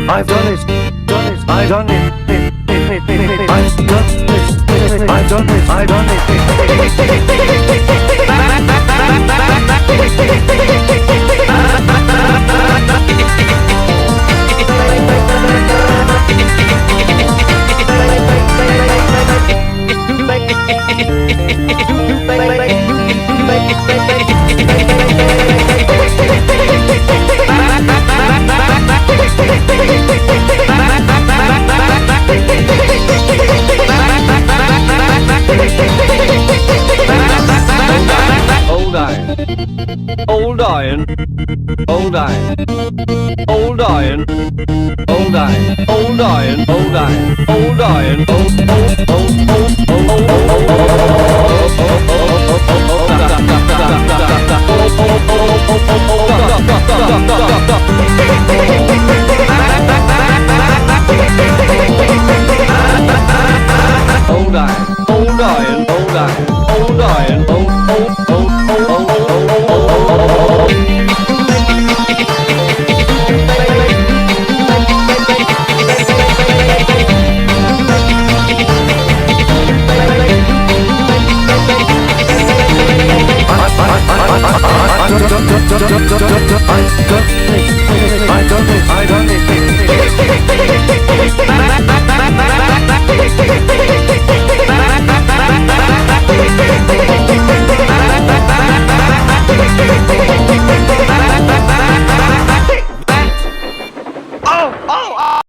I've done it. I've done it. I've done it. I've done it. I've done Old iron, old iron, old iron, old iron, old iron, old iron, old iron, old